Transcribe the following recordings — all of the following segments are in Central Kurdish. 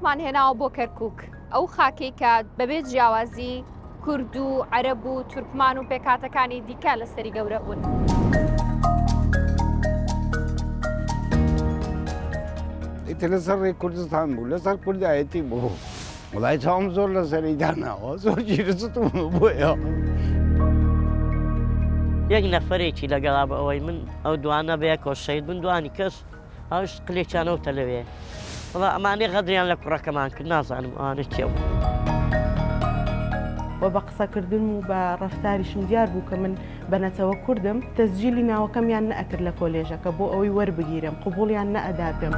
خەڵکمان هێناوە بۆ کەرکووک ئەو خاکەی کە بەبێت جیاوازی کورد و عەرەب و تورکمان و پێکاتەکانی دیکە لەسەری گەورە بوون. ئیتر لەسەر کوردستان بوو لەسەر کوردایەتی بوو وڵای چاوم زۆر لەسەری داناوە زۆر گیرستم بۆیە. یەک نەفەرێکی لەگەڵا بە ئەوەی من ئەو دوانە بەیە کۆشەید بن دوانی کەس ئەوش قلێکیانەوتە لەوێ وڵا ئەمانەی غەدریان لە کوڕەکەمان کرد نازانم ئەوانە چێ بوو. و بە قسەکردن و بە ڕەفتاریشم دیار بوو کە من بەنەتەوە کوردم تەسجیلی ناوەکەمیان نەئەکرد لە کۆلێژەکە بۆ ئەوەی وەربگیرم قوبوڵیان نەئەدادم.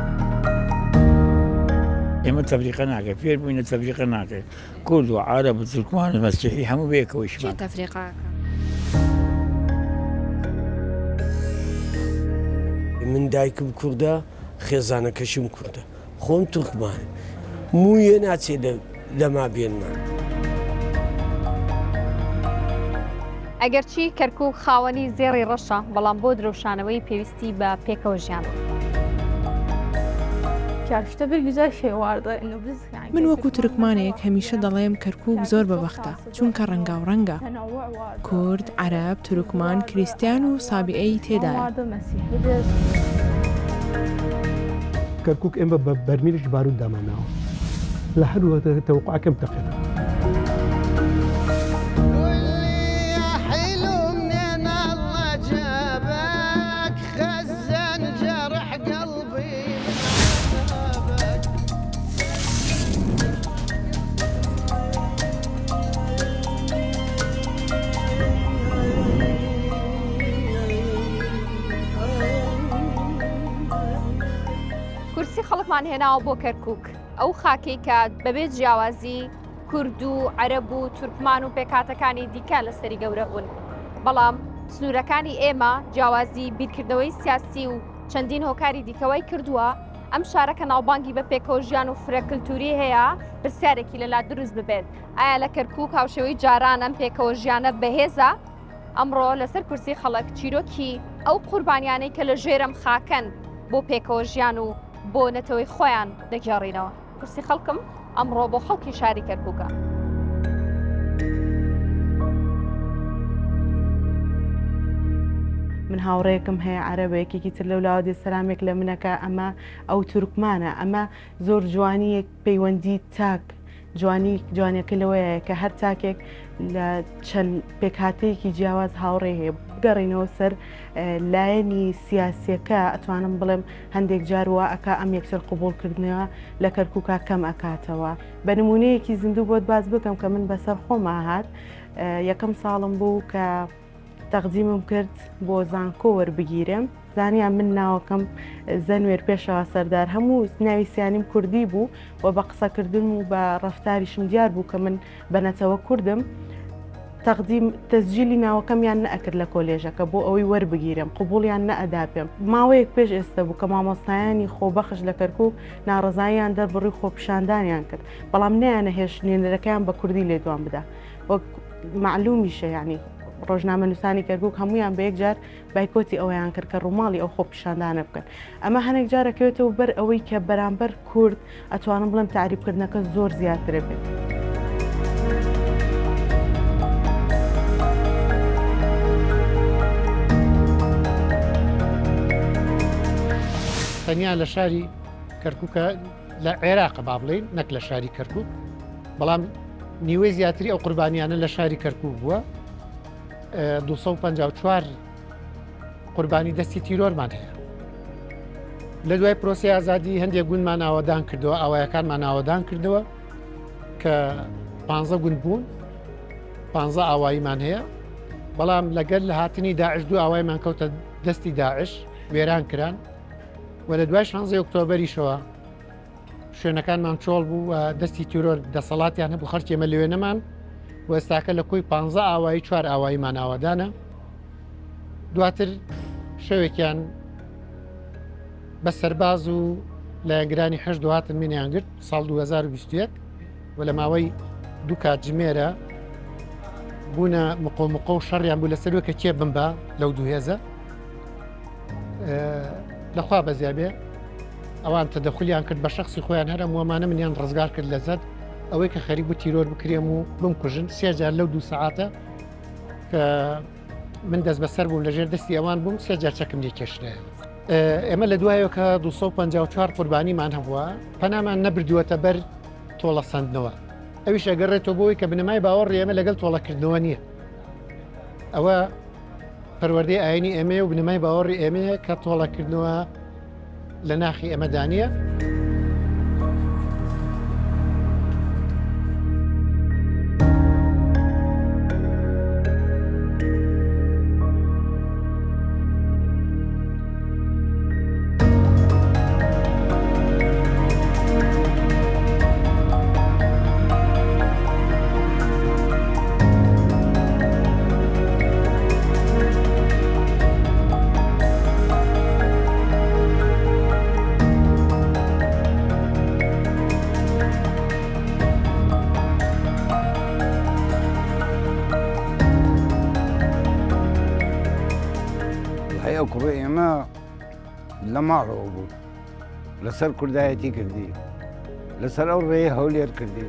ئێمە تەفریقە ناکەین فێر بووینە تەفریقە ناکەین کورد و عەرەب و تورکمان و مەسیحی هەموو بەیەکەوەیشمان. چی تەفریقەکە؟ من دایکم کوردە خێزانەکەشم کوردە خۆم تورکمانە مویە ناچێت لە مابێنمان. ئەگەرچی کەرکووک خاوەنی زێڕی ڕەشە بەڵام بۆ درەوشانەوەی پێویستی بە پێکەوە ژیان. من وەکو تورکمانێک هەمیشە دەڵێم کەرکووک زۆر بەبەختە چونکە ڕەنگاو ڕەنگە کورد، عەرەب، تورکمان، کریستیان و سابیعەی تێدایە. کەرکووک ئێمە بە بەرمیلش بارود داماناوە لە هەر تەوقعەکەم تەقێت. کورسی خەڵکمان هێناوە بۆ کەرکووک ئەو خاکەی کە بەبێت جیاوازی کورد و عەرەب و تورکمان و پێکاتەکانی دیکە لەسەری گەورە بوون. بەڵام سنوورەکانی ئێمە جیاوازی بیرکردنەوەی سیاسی و چەندین هۆکاری دیکەوەی کردووە ئەم شارەکە ناوبانگی بە پێکەوە ژیان و فرەکلتوری هەیە پرسیارێکی لەلا دروست ببێت ئایا لە کەرکووک هاوشێوەی جاران ئەم پێکەوە ژیانە بەهێزە؟ ئەمڕۆ لەسەر کورسی خەڵک چیرۆکی ئەو قوربانیانەی کە لە ژێرم خاکەن بۆ پێکەوە ژیان و بۆ نەتەوەی خۆیان دەگێڕینەوە. کورسی خەڵکم ئەمڕۆ بۆ خەڵکی شاری کەرکووکە. من هاوڕێکم هەیە عەرەبەیەکێکی تر لەولاوە دێ سەلامێک لە منەکە ئەمە ئەو تورکمانە ئەمە زۆر جوانیەک پەیوەندی تاک جوانیەکە لەوەیە کە هەر تاکێک لە چەند پێکهاتەیەکی جیاواز هاوڕێ هەیە بگەڕینەوە سەر لایەنی سیاسیەکە ئەتوانم بڵێم هەندێک جاروە ئەکا ئەم یەکسەر قوبوڵکردنەوە لە کەرکووکە کەم ئەکاتەوە. بە نمونەیەکی زیندوو بۆت باز بکەم کە من بەسەر خۆما هات یەکەم ساڵم بوو کە تەقدیمم کرد بۆ زانکۆ وەربگیرم زانیان من ناوەکەم زەنوێر پێشەوە سەردار هەموو ناوی سیانیم کوردی بوو و بە قسەکردن و بە ڕەفتاریشم دیار بوو کە من بەنەتەوە کوردم تەسجیلی ناوەکەمیان نەئەکرد لە کۆلێژەکە بۆ ئەوەی وەربگیرم قوبوڵیان نەئەدا پێم. ماوەیەک پێش ئێستا بوو کە مامۆستایانی خۆبەخش لە کەرکووک ناڕزاییان دەربڕی خۆپیشاندانیان کرد بەڵام نەیانە هێش نوێنەرەکەیان بە کوردی لێدوان بدا وەک معلومیشە یعنی ڕۆژنامە نووسانی کەرکووک هەمویان بە یەکجار بایکۆتی ئەوەیان کرد کە ڕووماڵی ئەو خۆپیشاندانە بکەن. ئەمە هەنێک جارەکەوێتەوە بەر ئەوەی کە بەرامبەر کورد ئەتوانم بڵێم تعریبکردنەکە زۆر زیاترە بێت. تەنیا لە شاری کەرکووکە لە عێراقە با بڵێن نەک لە شاری کەرکووک بەڵام نیوەی زیاتری ئەو قوربانیانە لە شاری کەرکووک بووە 254 قوربانی دەستی تیرۆرمان هەیە. لە دوای پرۆسی ئازادی هەندێک گوندمان ئاوادان کردەوە ئاوایەکانمان ئاوادان کردەوە کە 15 گوند بوون 15 ئاواییمان هەیە بەڵام لەگەر لە هاتنی داعش دوو ئاوایمان کەوتە دەستی داعش وێران کران و لە دوای 16 ئۆکتۆبەریشەوە شوێنەکانمان چۆڵ بوو و دەستی تیرۆر دەسەڵاتیان هەبوو خەرچێمە لەوێنەمان و ئێستاکە لە کۆی 15 ئاوایی 4 ئاواییمان ئاوادانە. دواتر شەوێکیان بە سەرباز و لایەنگرانی هەشت دوهاتن منیان گرت ساڵ 2021 و لە ماوەی دوو کاتژمێرە بوونە مقۆ و شەڕیان بوو لەسەرەوە کە کێ بمبە لەو دوو هێزە لەخوا بەزیابێ ئەوان تەدەخلیان کرد بە شخصی خۆیان هەرە وەمانە منیان ڕزگار کرد لە زەد ئەوەی کە خەریک بوو تیرۆر بکرێم و بمکوژن 3 جار لەو 2 سەعاتە کە من دەست بەسەر بووم لەژێر دەستی ئەوان بووم 3 جار چەکم لێ کێشرێ. ئێمە لە دوایەوە کە 254 قوربانیمان هەبووە پەنامان نەبردووەتە بەر تۆڵە سندنەوە ئەویش ئەگەڕێتەوە بۆی کە بنەمای باوەڕ ئێمە لەگەڵ تۆڵەکردنەوە نییە ئەوە پەروەردەی ئاینی ئێمە و بنەمای باوەڕی ئێمەیە کە تۆڵەکردنەوە لە ناخی ئەمەدانیە. الحقيقة کوڕی ئێمە لە ماڵەوە بوو لەسەر کوردایەتی کردی لەسەر ئەو ڕێی هەولێر کردی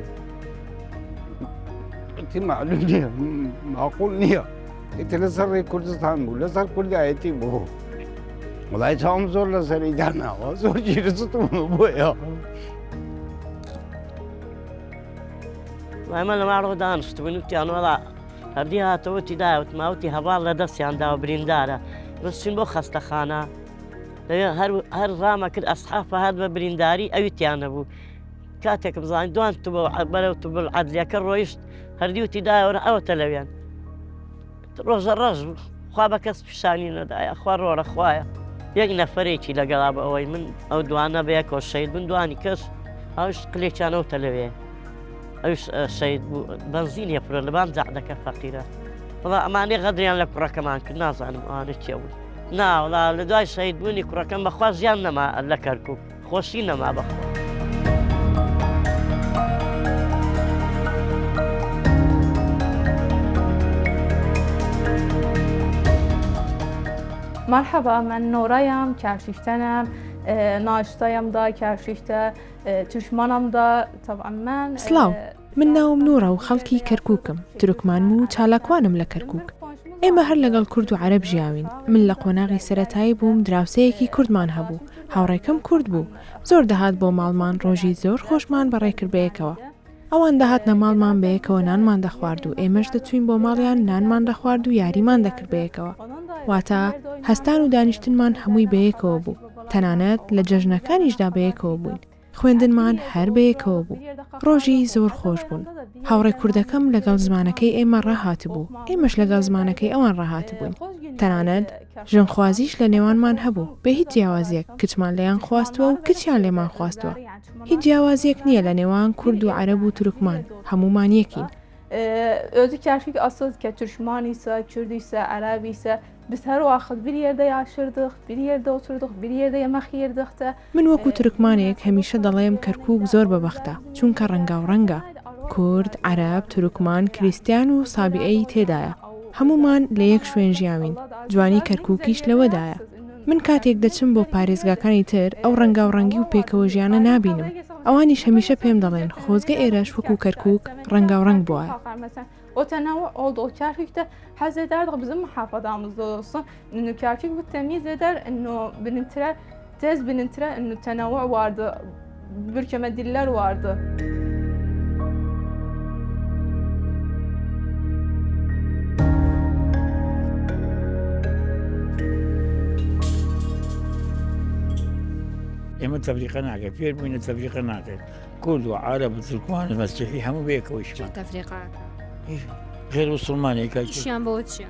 تی معلوم نییە معقول نییە ئیتر لەسەر ڕێی کوردستان بوو لەسەر کوردایەتی بوو وڵای چاوم زۆر لەسەری داناوە زۆر گیرستم بۆیە ئەمە لە ماڵەوە دانیشتبوون وتیان وەڵا هەردی هاتەوەتی داوت ماوتی هەواڵ لە دەستیاندا و بریندارە بچین بۆ خەستەخانە هەر ڕامە کرد ئەسحافە هات بە برینداری ئەویتیان نەبوو کاتێکم زانین دوان تو بەرەو تو عەدلیەکە ڕۆیشت هەردی وتی داوەرە ئەوەتە لەوێن ڕۆژە ڕەش بوو خوا بە کەس پیشانی نەدایە خوا ڕۆرە خوایە یەک نەفەرێکی لەگەڵا بە ئەوەی من ئەو دوانە بەیەکەوە شەید بن دوانی کەس ئەوش قلێکیانەوتە لەوێ ئەوش شەید بوو بەنزینیە پرە لەبان جەعدەکە فەقیرە وڵا ئەمانێ غەدریان لە کوڕەکەمان کرد نازانم ئەوانە چێ بوون ناوڵا لە دوای شەید بوونی کوڕەکەم بەخوا ژیان نەما لە کەرکووک خۆشی نەما بەخوا مرحبا من نورayam Kerşişten'im ناشتایم دا کەرشیشتە چشمانم دا طبعا من سلااو من ناوم نورە و خەڵکی کەرکووکم تورکمانم و چالاکوانم لە کەرکووک ئێمە هەر لەگەڵ کورد و عەرەب ژیاوین من لە قۆناغی سەرەتایی بووم دراوسەیەکی کوردمان هەبوو هاوڕێکەم کورد بوو زۆر دەهات بۆ ماڵمان ڕۆژی زۆر خۆشمان بەڕێکرد بەیەکەوە ئەوان دەهاتنە ماڵمان بەیەکەوە نانمان دەخوارد و ئێمەش دەچوین بۆ ماڵیان نانمان دەخوارد و یاریمان دەکرد بەیەکەوە واتە هەستان و دانیشتنمان هەمووی بەیەکەوە بوو تەنانەت لە جەژنەکانیشدا بەیەکەوە بووین خوێندنمان هەر بەیەکەوە بوو ڕۆژی زۆر خۆش بوون هاوڕێ کوردەکەم لەگەڵ زمانەکەی ئێمە ڕاهات بوو ئێمەش لەگەڵ زمانەکەی ئەوان ڕاهات بووین تەنانەت ژنخوازیش لە نێوانمان هەبوو بە هیچ جیاوازیەک کچمان لەیان خواستووە و کچیان لێمان خواستووە هیچ جیاوازیەک نییە لە نێوان کورد و عەرەب و تورکمان هەمومان یەکین özü kerkik asıl ki Türkmen ise, Kürt ise, Arap ise biz her vakit bir yerde yaşırdık, bir yerde oturduk, bir yerde yemek yerdik de. من وەکو تورکمانێک هەمیشە دەڵێم کەرکووک زۆر بەبەختە چونکە ڕەنگاوڕەنگە کورد، عەرەب، تورکمان، کریستیان و سابیعەی تێدایە هەمومان لە یەک شوێن ژیاوین جوانی کەرکووکیش لەوەدایە من کاتێک دەچم بۆ پارێزگاکانی تر ئەو ڕەنگاوڕەنگی و پێکەوە ژیانە نابینم ئەوانیش هەمیشە پێم دەڵێن خۆزگە ئێرەش وەکو کەرکووک ڕەنگاوڕەنگ بووە O tenavvur oldu. O kerkükte haz ederdik bizim muhafazamızda olsun. İnno kerkük bu temiz eder. İnno bilintiler, tez bilintiler. İnno tenavvur vardı. Bürkeme diller vardı. ئێمە تەبلیغە ناکەین فێر بووینە تەبلیغە ناکەین کورد و عەرەب و تورکمان و مەسیحی هەموو بەیەکەوەیشمان غێر موسڵمانێکە چیان بۆ چیە؟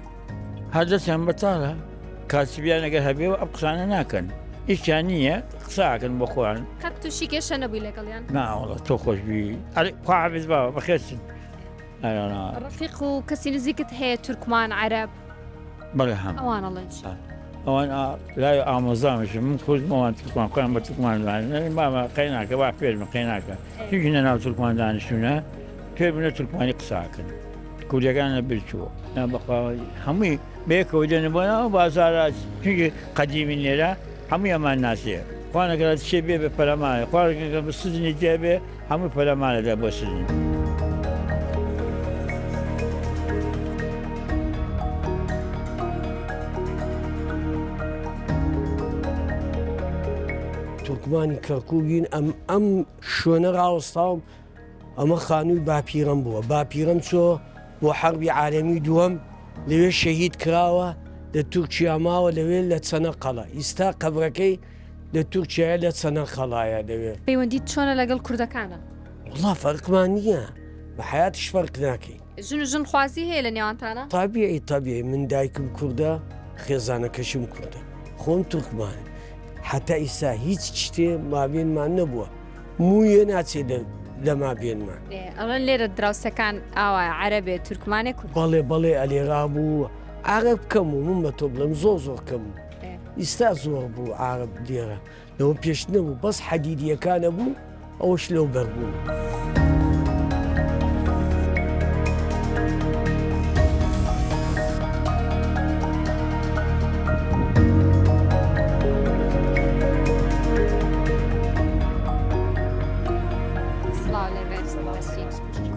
هەر دەستیان بەتاڵە کاسبیان ئەگەر هەبێ و ئەم قسانە ناکەن ئیشیان نییە قساکەن بۆ خۆیان کات تووشی کێشە نەبووی لەگەڵیان ناوەڵە تۆ خۆشبی خوا حافیز باوە بەخێرچن ڕەفیق و کەسی نزیکت هەیە تورکمان عەرەب بەڵێ هەم ئەوانەڵێن ئەوان لای ئامۆزامش من کوردمەوان تورکمان خۆیان بە تورکمان دانیشتن مامە قەی ناکە وا فێرمە قەی ناکە چونکی نەناو تورکمان دانیشتونە فێر بنە تورکمانی قساکەن کوردەکانە برچووە بەخواوەی هەمووی بەیەکەوە دێنە بۆ ناو بازارە چونکی قەدیمی لێرە هەمووی ئەمان ناسێ خوانەگەڵات شێ بێ بە پەلەمانە خوارگە بە سزنی جێبێ هەموو پەلەمانەدا بۆ سزن. تورکمانی کەرکووگین ئەم شوێنە ڕاوەستاوم ئەمە خانووی باپیرەم بووە باپیرەم چۆ بۆ حەربی عالەمی دووەم لەوێ شەهید کراوە لە تورکیا ماوە لەوێ لە چەنە قەڵە ئیستا قەبرەکەی لە تورکیایە لە چەنە قەڵایە لەوێ پەیوەندیت چۆنە لەگەڵ کوردەکانە؟ وڵا فەرقمان نییە بە حیاتیش فەرق ناکەی ژن و ژن خوازی هەیە لە نێوانتانە؟ تابیعی من دایکم کووردە خێزانەکەشم کووردە خۆم تورکمانە حتا ئیسا هیچ شتێ مابێنمان نەبووە مویە ناچێت لە مابێنمان ئەڵەن لێرە دراوسەکان ئاوا عەرەبێ تورکمانێ کورد بەڵێ ئەلێرا بوو عرب کەم و من بە تۆ بڵم زۆر کەم و ئیستا زۆر بوو عرب لێرە لەوە پێش نەبوو بەس حەدیدیەکانە بوو ئەوەش لەو بەربوو.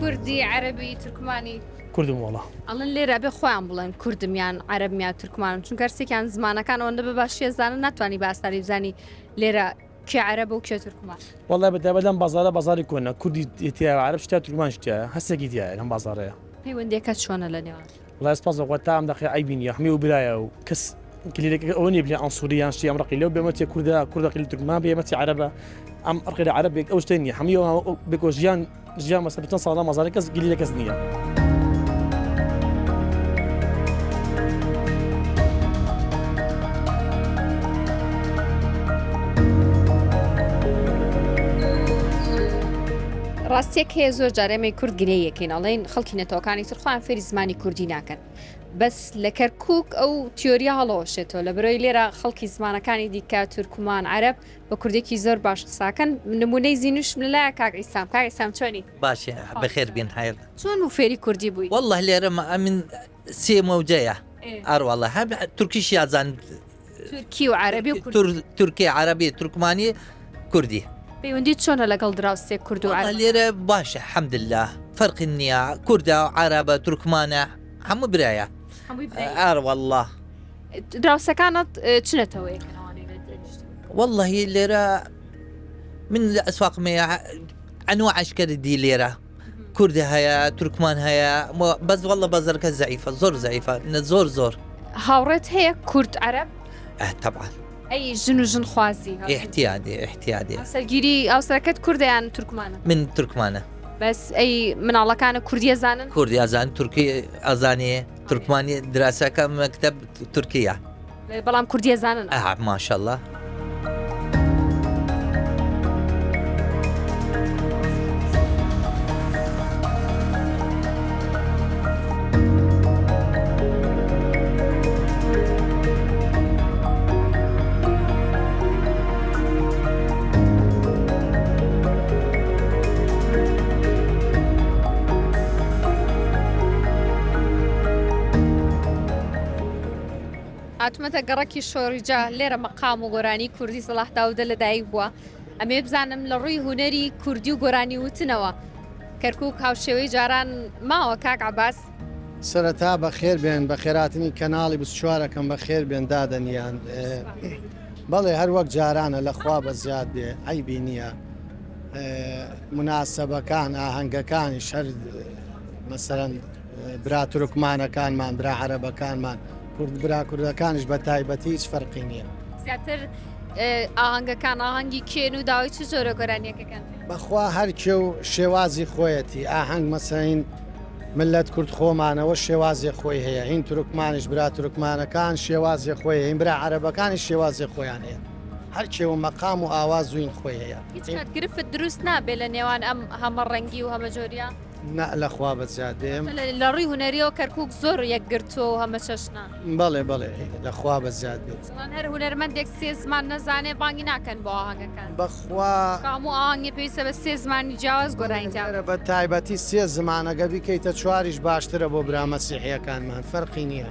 کوردی عەربی تورکمانی کوردم وڵا ئەڵەن لێرە بێ خۆیان بڵێن کوردمیان عەربمیان تورکمان چونکە هەرسێکیان زمانەکان ئەوەندە بە باشیە زانن ناتوانانی بە ئاستاری بزانی لێرە کێ عەرەبە و کێ تورکمان. وڵای بەدابەدەم بازارە بازاری کۆنە کوردی تیا عەرب شتیا تورکمان شتیا هەستێکی دیایە لەم بازارەیە پەیوەندیەکە چۆنە لە نێوان وڵای سپاس دەخوا تا ئەم دەقی ئایبینیە هەمی و برایە و کەس کلیلەکە ئەوە نیە بڵێ ئەنسووریان شتی ئەم ڕقی لەو بێمەتێ کوردەقی تورکمان بێمەتی عەرەبە ئەم ئەرقی لە عەرەبێک ئەو شتێ نیە هەمی بێکۆ ژیان مەسە بتەن ساڵە مازارە کەس گیلی لە کەس نییە. ڕاستیەک هەیە زۆر جارێمەی کورد گرەیەکەین ئەڵێن خەڵکی نەتەوەکانی ترخوان فێری زمانی کوردی ناکەن بەس لە کەرکووک ئەو تیۆریا هەڵەوەشێتەوە لە بەرۆی لێرە خەڵکی زمانەکانی دیکە تورکمان عەرب بە کوردێکی زۆر باش قساکەن نمونەی زیینوشم لەلایە کاک ئیسام چۆنی باشە بەخێر بین حیل چۆن و فێری کوردی بووی والله لێرە من سێ مەوجەیە ئەروەڵە هەب تورکیش یازان تورکی و عەربی و تورکی عەربی تورکمانی کوردی پەیوەندیت چۆنە لەگەڵ دراوسێک کورد و عەرب لێرە باشە حەمدلله فەرقی نییە کووردە و عەرەبە تورکمانە هەموو برایە ئەروەڵڵه دراوسەکانت چنەتەوەی والله لێرە من لە ئەسواقمەیە ئەنوە عشکردی لێرە کووردە هەیە تورکمان هەیە بەس وەڵە بەزەرکە زەعیفە زۆر زەعیفە زۆر هاوڕێت هەیە کورد عەرب طبعا ئەی ژن و ژن خوازی احتیادی سەرگیری ئاوسەرەکەت کوردیان تورکمانە من تورکمانە بەس ئەی مناڵەکانە کوردی زانن کوردی ئازان تورکی ئازانێ تورکمانی دراسەکە مەکتەب تورکیە بەڵام کوردی زانن ماشەڵڵە هاتومەتە گەڕەکی شۆریجا لێرە مەقام و گۆرانی کوردی سەلاح داودە لەدایک بووە ئەمێ بزانم لە ڕووی هوەری کوردی و گۆرانی وتنەوە کەرکووک هاوشێوەی جاران ماوە کاک عەباس سەرەتا بەخێر بێن بە خێراتنی کەناڵی 24ەکەم بەخێر بێن دادەنیان بەڵێ هەر وەک جارانە لەخوا بە زیاد بێ عەیبی نییە مناسەبەکان ئاهەنگەکانی شەر مەسەرەن برا تورکمانەکانمان برا عەرەبەکانمان برا کوردەکانش بە تایبەتی هیچ فەرقی نییە زیاتر ئاهەنگەکان ئاهەنگی کێن و داوای چ زۆرە گۆرانیەکەکەن بەخوا هەرکێ و شێوازی خۆیەتی ئاهەنگ مەسەین ملت کورد خۆمانەوە شێوازی خۆی هەیە هین تورکمانش برا تورکمانەکان شێوازی خۆی هین برا عەرەبەکانی شێوازی خۆیان هەیە هەرکێوە مەقام و ئاواز وین خۆی هەیە هیچ گرفت دروست نابێت لە نێوان ئەم هەمە ڕەنگی و هەمە جۆریە لەخوا بەجات دێم لە ڕووی هوەریەوە کەرکووک زۆر یەکگرتووە و هەمە چەشنا بەڵێ لەخوا بەجات دێت هەر هوەرمەندێک سێ زمان نەزانێ بانگی ناکەن بۆ ئاهەنگەکان بەخوا هەموو ئاهەنگی پێویستە بە سێ زمانی جیاواز گۆرانیتیان بە تایبەتی سێ زمانەگە بیکەیتە چواریش باشترە بۆ برا مەسیحیەکانمان فەرقی نییە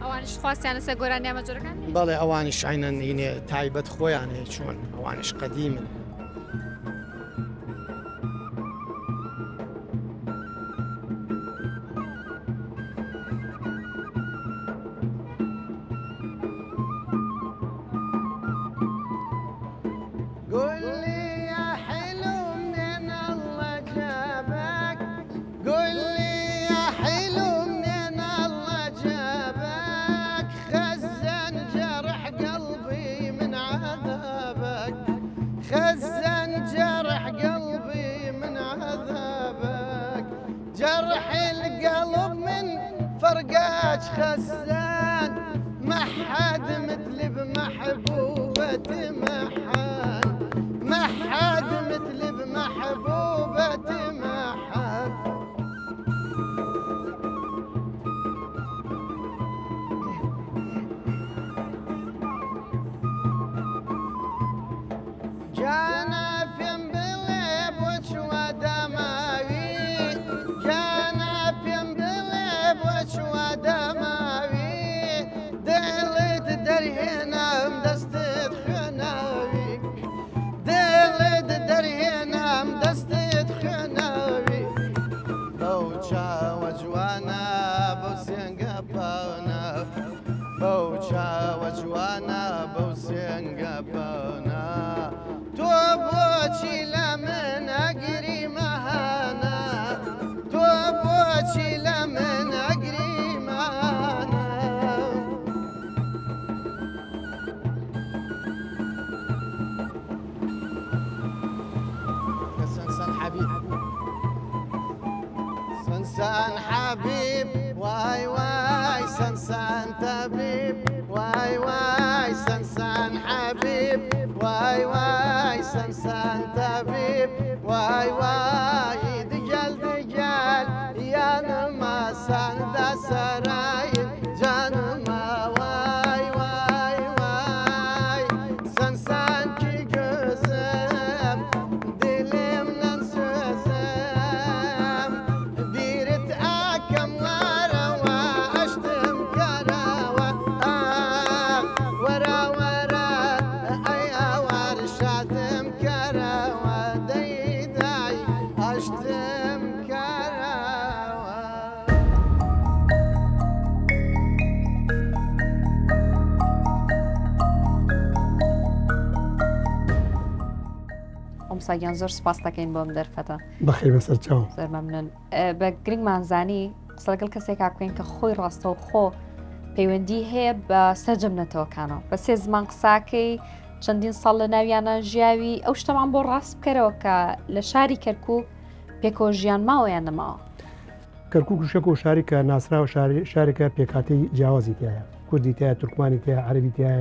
ئەوانش خواستیانە سە گۆرانی ئاماجۆرەکان بەڵێ ئەوانیش عینەن هینێ تایبەت خۆیان هەیە چۆن ئەوانش قەدیمن. خزن جرح قلبي من عذابك جرح القلب من فرقاك خزان ما حد مثل بمحبوبتي ما حد مثل بمحبوبتي ما حد جانا في بلب وشوى دماغي جانا في بلب وشوى دماغي دلت درهنا مدستت خناوي دلت درهنا مدستت خناوي بوشا وجوانا بوسين قبانا بوشا وجوانا بوسين قبانا توبوشي لمن أقري مهانا توبوشي لمن أقري مهانا سنسان حبيب سنسان حبيب واي واي سنسان طبيب واي واي سنسان حبيب واي واي سنسان طبيب واي واي دجال دجال يا نما ساندا سرايل جانما واي واي واي سنسان كي gözüm dilimden sözüm dirit akamlara ve açtım karawa ورا ورا أي ورشاتم كراوة ديداي أشتم كراوة ئەمساگیان زۆر سپاس دەکەین بۆم دەرفەتە بەخێ بەسەر چاو زۆر مەمنون بە گرنگمانزانی قسە لەگەڵ کەسێک کاکوێن کە خۆی ڕاستەو خۆ پەیوەندی هەیە بە سەرجەم نەتەوەکانەوە بە سێ زمان قساکەی چەندین ساڵ لە ناویانە ژیاوی ئەو شتەمان بۆ ڕاست بکەرەوە کە لە شاری کەرکووک پێکۆ ژیان ماوەیان نەماوە کەرکووک و شەک و شارێکە ناسراوە شارێکە پێکاتی جیاوازی تایە کوردی تایە تورکمانی تایە عەرەبی تایە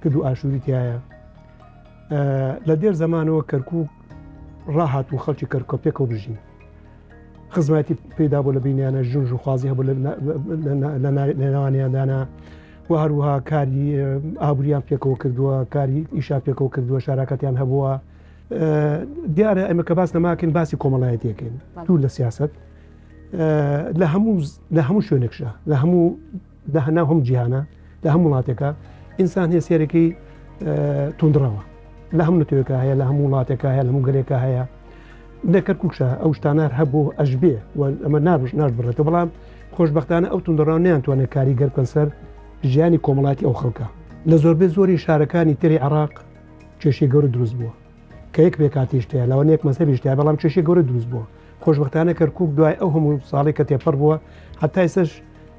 کرد و ئاشووری تایە لە دێر زەمانەوە کەرکووک ڕاهات و خەڵکی کەرکووک پێکەوە بژین خزمەتی پێدا بۆ لە بینیانە ژنج و خوازی هەبوو لە نێوانیاندانا و هەروەها کاری ئابووریان پێکەوە کردووە کاری ئیشا پێکەوە کردووە شاراکەتیان هەبووە دیارە ئەمە کە باس نەماکەین باسی کۆمەڵایەتیەکەین دوور لە سیاست لە هەموو شوێنێکشە لە هەموو ناو هەموو جیهانە لە هەموو وڵاتێکە ئینسان هەیە سێرەکەی توندڕەوە لە هەموو نەتەوەیەکە هەیە لە هەموو وڵاتێکە هەیە لە هەموو گەلێکە هەیە لە کەرکووکشە ئەو شتانە هەبوو ئەشبێ ئەمە ناش بڕێتەوە بەڵام خۆشبەختانە ئەو توندڕان نەیانتوانێت کاریگەر بکەن سەر ژیانی کۆمەڵاتی ئەو خەڵکە لە زۆربەی زۆری شارەکانی تری عێراق کێشەی گەورە دروست بووە کە یەک بێکاتیش هەیە لەوە یەک مەزهەبیش هەیە بەڵام کێشەی گەورە دروست بووە خۆشبەختانە کەرکووک دوای ئەو هەموو ساڵی کە تێپەڕ بووە حتا ئێستاش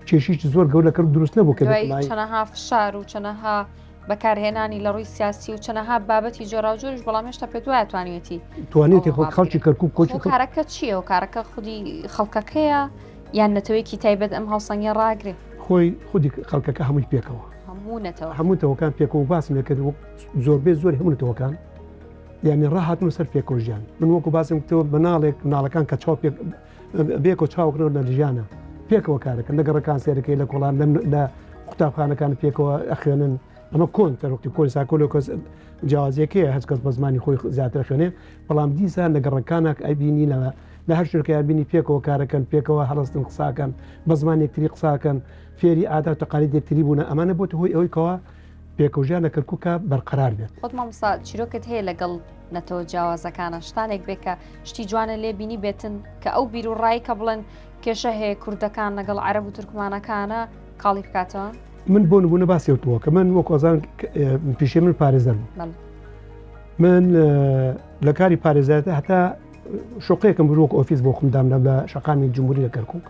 کێشیش زۆر گەورە لە کەرکووک دروست نەبوو کە چەنەها فشار و چەنەها بەکارهێنانی لە ڕووی سیاسی و چەنەها بابەتی جۆراوجۆریش بەڵام هێشتا پێ دوای توانێتی خەڵکی کەرکووک کۆچی کارەکە چییە و کارەکە خودی خەڵکەکەیە یان نەتەوەیەکی تایبەت ئەم هاوسەنگی ڕاگرێ خۆی خودی خەڵکەکە هەمووی پێکەوە هەموو تەوەکان پێکەوە باسم لێکرد زۆربەی زۆر هەموو تەوەکان یعنی ڕاهاتن سەر پێکۆژیان من وەکو باسم کتەوە بەناڵێک مناڵەکان کە چاو بێکۆ چاوکردەوە لە ژیانە پێکەوە کارەکە نەگەڕەکان سێرەکەی لە کۆڵان لە قوتابخانەکان پێکەوە ئەخوێنن ئەمە کۆن تەرۆکتی کۆی ساکۆلۆکۆس جیاوازیەکەیە هەچ کەس بە زمانی خۆی زیاتر خوێنێ بەڵام دیسان لە گەڕەکانێک ئەبینی لە هەر شوێکیان بینی پێکەوە کارەکەن پێکەوە هەڵستن قساکەن بە زمان یەکتری قساکەن فێری ئادا و تەقالید یەکتری بوون ئەمانە بۆتە هۆی ئەوەی کەەوە پێکەوژیان لە کەرکووکە بەرقەرار بێت. خۆت مامۆستا چیرۆکت هەیە لەگەڵ نەتەوە جیاوازەکانە شتانێک بێت کە شتی جوانە لێ بینی بێتن کە ئەو بیر و ڕای کە بڵێن کێشە هەیە کوردەکان لەگەڵ عەرەب و تورکمانەکانە کاڵی بکاتەوە؟ من بۆ نمونە باسیوتەوە کە من وەک ئۆزان پیشێ من پارێزەر بوو. من لە کاری پارێزارەتە هەتا شوقەیەکم برووەک ئۆفیس بۆ خمدامدا لە شەقامی جمهوری لە کەرکووک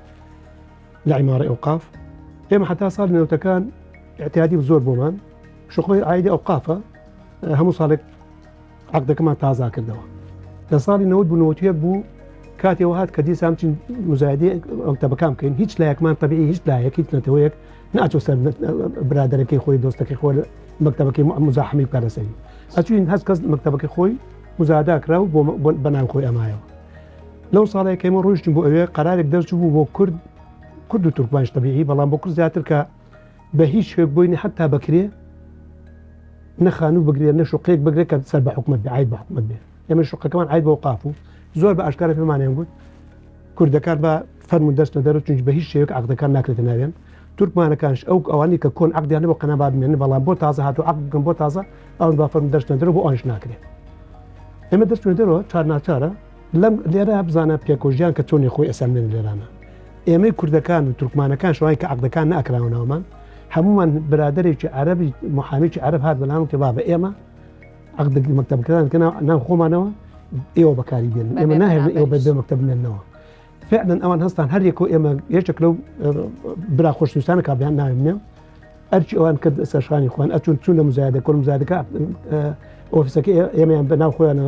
لە عیمارە ئەوقاف ئێمە حتا ساڵ نێوتەکان اعتیادی زۆر بۆمان شوقەی عایدی ئەوقافە هەموو ساڵێک عەقدەکەمان تازا کردەوە لە ساڵی 90 بوو کاتێەوە هات کە دیسان چین مزایدی ئەوتەبەکان بکەین هیچ لایەکمان تەبیعی هیچ لایەک هیچ نەتەوەیەک ناچۆ سەر برادەرەکەی خۆی دۆستەکەی خۆی مەکتەبەکەی مزاحمی بکارەسەری ئەچوین هەست کەس مەکتەبەکەی خۆی مزادا کراو بۆ بەناو خۆی ئەمایەوە لەو ساڵێکەکەمە ڕۆیشتین بۆ ئەوێ قەرارێک دەرچوو بوو بۆ کورد و تورکمانش تەبیعی بەڵام بۆ کورد زیاتر کە بە هیچ شوێک بۆینی حتا بکرێ نەخانوو بگرێ نە شوقەیەک بگرێت کە سەر بە حکومەت بێ عید بە حکومەت بێ ئێمە شوقەکەمان عید بۆ ئەوقاف و زۆر بە ئاشکارە پێمانیان گوت کوردەکان بە فەرمون دەستە دەرەوە چونکە بە هیچ شێوەیەک عەقدەکان ناکرێتە ناوێن تورکمانەکانش ئەو ئەوانی کە کۆن عەقدیانە بۆ قەنەبات بمێنن بەڵام بۆ تازە هاتوو عەقد بکەن بۆ تازە ئەوان با فەرمون دەستە دەرەوە بۆ ئەوانش ناکرێت ئێمە دەستوێنە دەرەوە چار ناچارە لەم لێرە بزانە پێکۆژیان کە چۆنی خۆی ئەسەمێن لێرانە ئێمەی کوردەکان و تورکمانەکان شوای کە عەقدەکان نەئەکراونەوەمان هەمومان برادێکی عەرەبی محامیکی عەرەب هات بەلام کە بابە ئێمە عەقدێکی مەکتەبەکەدان کە ناو خۆمانەوە ئێوە بەکاری بێن ئێمە ناهێن ئێوە بە مەکتەب بمێنەوە فعلا ئەوان هەستان هەر یەکۆ ئێمە یەکێک لەو برا خۆشویستانە کابیان ناوێنێ ئەرچی ئەوان کرد سەرشانی خوان ئەچون چون لە مزایدە کۆل مزایدەکە ئۆفیسەکە ئێمەیان بەناو خۆیانە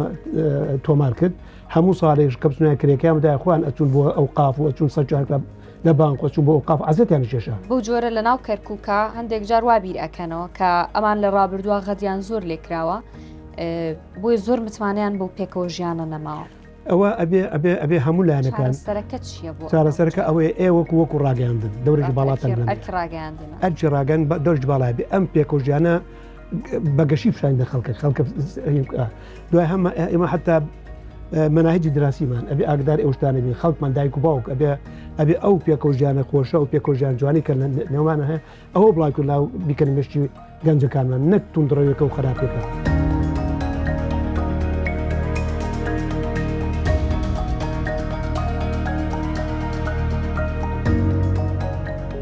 تۆمار کرد هەموو ساڵێک کە بچونیان کرێکیاندا خوان ئەچون بۆ ئەوقاف و ئەچون سەرجارکە لە بانک ئەچون بۆ ئەوقاف عەزەتیان کێشا بەو جۆرە لە ناو کەرکووکە هەندێک جار وا بیر ئەکەنەوە کە ئەمان لە ڕابردووە غەدیان زۆر لێکراوە بۆی زۆر متمانیان بۆ پێکەوە ژیانە نەماوە ئەوە ئەبێ هەموو لایەنەکان چارەسەرەکە ئەوەیە ئێوەکو وەکو ڕاگەاندن دەورێکی باڵاتان ئەرچی ڕاگەن دەورج باڵای بێ ئەم پێکۆژیانە بەگەشی پیشانی خەڵکە دوای هەمە ئێمە حتا مناهجی دراسیمان ئەبێ ئاگدار ئێوەشتانە بین خەڵکمان دایک و باوک ئەبێ ئەو پێکەوژیانە خۆشە و پێکۆژیان جوانی کە نێوانە هەیە ئەوە بڵاوکو لاو بیکەن مشتی گەنجەکانمان نەک توندڕەوەیەکە و خراپێکە.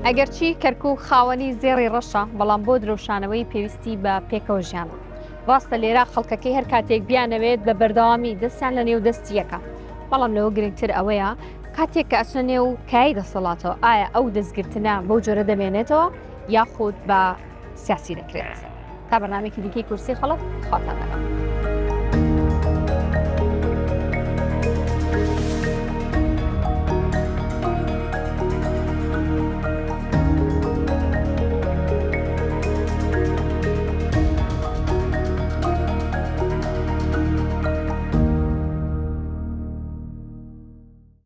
ئەگەرچی کەرکووک خاوەنی زێڕی ڕەشە بەڵام بۆ درەوشانەوەی پێویستی بە پێکەوە ژیان ڕاستە لێرە خەڵکەکەی هەر کاتێک بیانەوێت بە بەردەوامی دەستیان لە نێو دەستیەکە بەڵام لەوە گرنگتر ئەوەیە کاتێک کە ئەچنە نێو کای دەسەڵاتەوە ئایا ئەو دەستگرتنە بەو جۆرە دەمێنێتەوە یاخود بە سیاسی دەکرێت تا بەرنامێکی دیکەی کورسی خەڵک خاتان دەکەم.